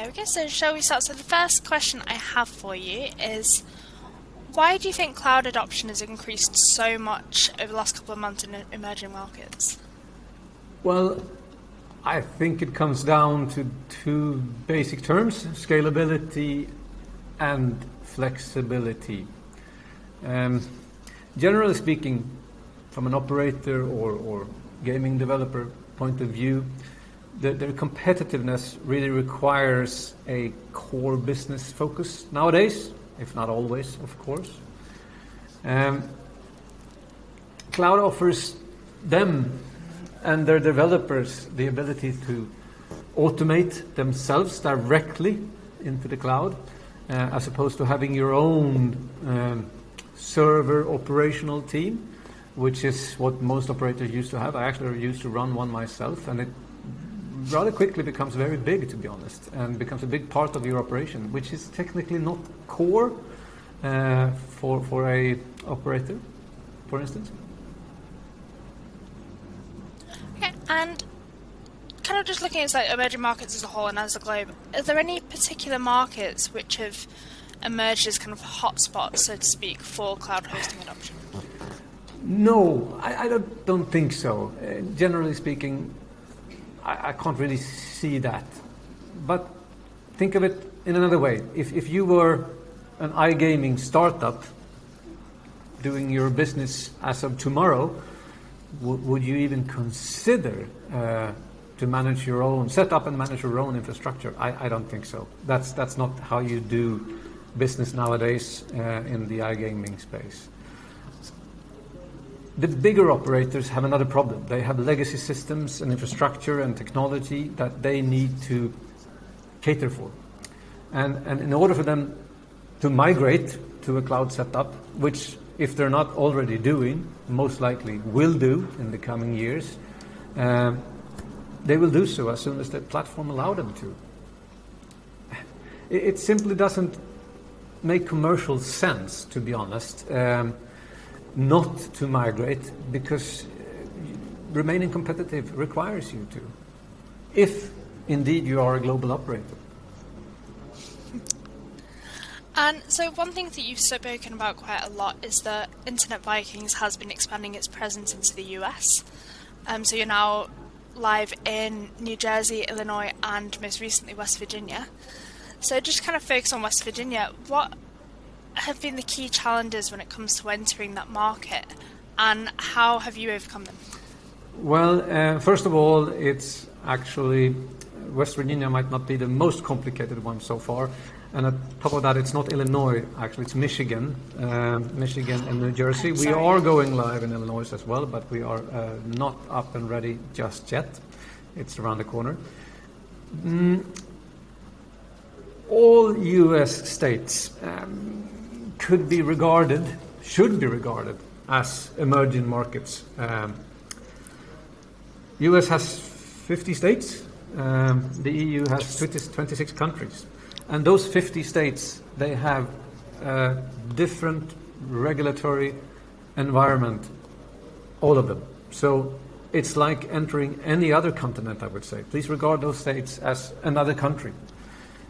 There we go. So shall we start? So the first question I have for you is, why do you think cloud adoption has increased so much over the last couple of months in emerging markets? Well, I think it comes down to two basic terms: scalability and flexibility. Generally speaking, from an operator or gaming developer point of view, their competitiveness really requires a core business focus nowadays, if not always, of course. Cloud offers them and their developers the ability to automate themselves directly into the cloud, as opposed to having your own server operational team, which is what most operators used to have. I actually used to run one myself, and it rather quickly becomes very big, to be honest, and becomes a big part of your operation, which is technically not core for a operator, for instance. Okay, and kind of just looking at like emerging markets as a whole and as a globe, are there any particular markets which have emerged as kind of hotspots, so to speak, for cloud hosting adoption? No, I don't think so. Generally speaking, I can't really see that. But think of it in another way. If you were an iGaming startup doing your business as of tomorrow, would you even consider to manage your own, set up and manage your own infrastructure? I don't think so. That's not how you do business nowadays in the iGaming space. The bigger operators have another problem. They have legacy systems and infrastructure and technology that they need to cater for. And in order for them to migrate to a cloud setup, which if they're not already doing, most likely will do in the coming years, they will do so as soon as the platform allows them to. It simply doesn't make commercial sense, to be honest, not to migrate, because remaining competitive requires you to, if indeed you are a global operator. And so one thing that you've spoken about quite a lot is that Internet Vikings has been expanding its presence into the US. So you're now live in New Jersey, Illinois, and most recently West Virginia. So just kind of focus on West Virginia. What have been the key challenges when it comes to entering that market, and how have you overcome them? Well, first of all, it's actually West Virginia might not be the most complicated one so far, and at top of that, it's not Illinois. Actually, it's Michigan, Michigan and New Jersey. We are going live in Illinois as well, but we are not up and ready just yet. It's around the corner. All U.S. states should be regarded as emerging markets. U.S. has 50 states. The EU has 26 countries. And those 50 states, they have a different regulatory environment, all of them. So it's like entering any other continent, I would say. Please regard those states as another country.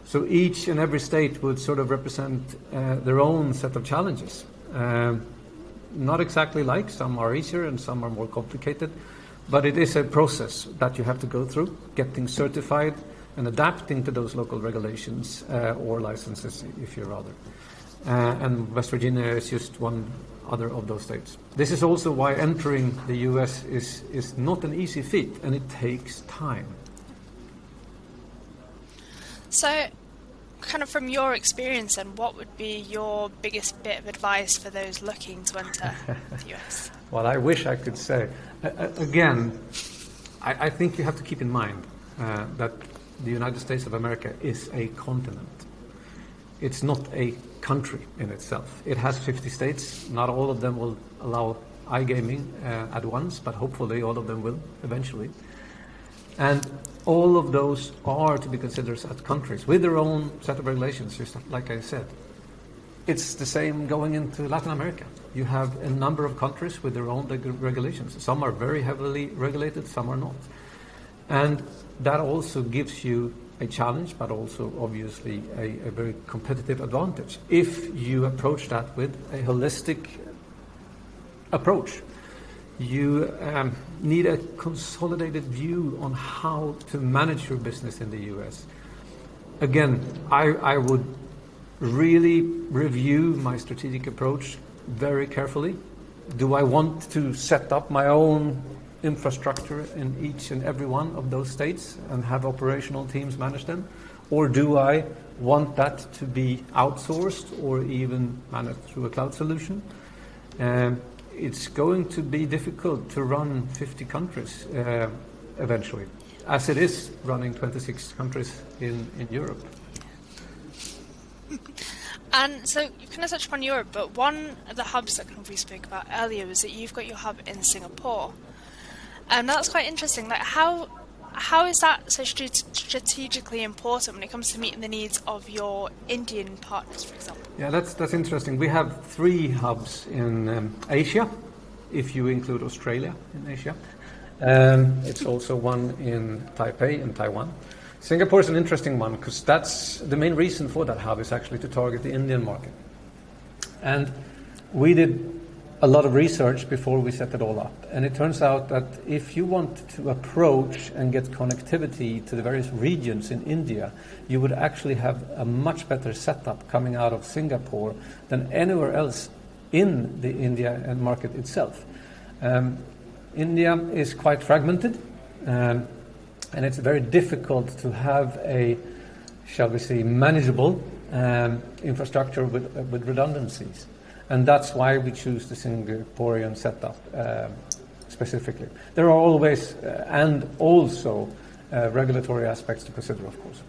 So each and every state would sort of represent their own set of challenges. Not exactly like, some are easier and some are more complicated, but it is a process that you have to go through, getting certified and adapting to those local regulations or licenses, if you're rather. And West Virginia is just one other of those states. This is also why entering the US is not an easy feat, and it takes time. So, kind of from your experience, then, what would be your biggest bit of advice for those looking to enter the US? Well, I wish I could say. Again, I think you have to keep in mind that the United States of America is a continent. It's not a country in itself. It has 50 states. Not all of them will allow iGaming at once, but hopefully all of them will eventually. And all of those are to be considered as countries with their own set of regulations, just like I said. It's the same going into Latin America. You have a number of countries with their own regulations. Some are very heavily regulated, some are not. And that also gives you a challenge, but also obviously a very competitive advantage if you approach that with a holistic approach. You need a consolidated view on how to manage your business in the US. Again, I would really review my strategic approach very carefully. Do I want to set up my own infrastructure in each and every one of those states and have operational teams manage them? Or do I want that to be outsourced or even managed through a cloud solution? It's going to be difficult to run 50 countries eventually, as it is running 26 countries in Europe. And so you kind of touched upon Europe, but one of the hubs that we spoke about earlier was that you've got your hub in Singapore. And that's quite interesting. Like, how is that so strategically important when it comes to meeting the needs of your Indian partners, for example? Yeah, that's interesting. We have 3 hubs in Asia, if you include Australia in Asia. It's also one in Taipei in Taiwan. Singapore is an interesting one because that's the main reason for that hub is actually to target the Indian market. And we did a lot of research before we set it all up. And it turns out that if you want to approach and get connectivity to the various regions in India, you would actually have a much better setup coming out of Singapore than anywhere else in the India market itself. India is quite fragmented, and it's very difficult to have a, shall we say, manageable infrastructure with redundancies. And that's why we choose the Singaporean setup specifically. There are always and also regulatory aspects to consider, of course.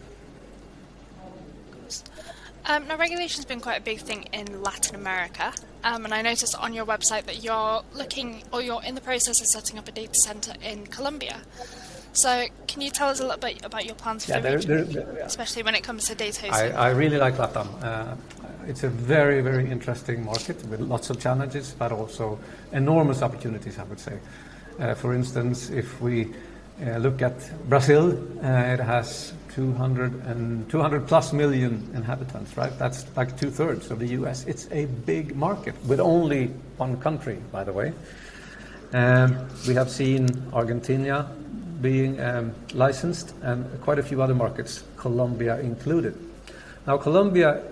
Now, regulation's been quite a big thing in Latin America, and I noticed on your website that you're in the process of setting up a data center in Colombia. So, can you tell us a little bit about your plans for the region, especially when it comes to data hosting? I really like LATAM. It's a very, very interesting market with lots of challenges, but also enormous opportunities, I would say. For instance, if we look at Brazil, it has 200 plus million inhabitants, right? That's like 2/3 of the US. It's a big market with only one country, by the way. We have seen Argentina being licensed and quite a few other markets, Colombia included. Now, Colombia,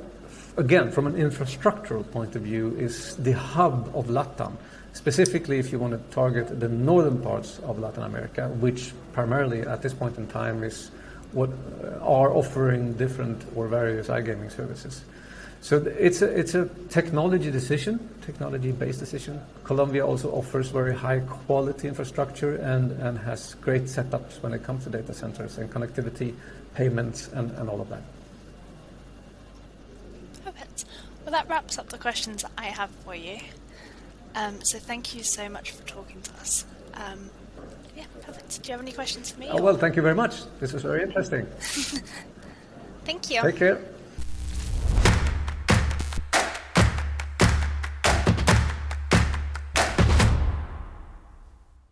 again, from an infrastructural point of view, is the hub of LATAM, specifically if you want to target the northern parts of Latin America, which primarily at this point in time is what are offering different or various iGaming services. So it's a technology-based decision. Colombia also offers very high-quality infrastructure and has great setups when it comes to data centers and connectivity, payments, and all of that. Perfect. Well, that wraps up the questions that I have for you. So thank you so much for talking to us. Yeah, perfect. Do you have any questions for me? Oh, well, thank you very much. This was very interesting. Thank you. Take care.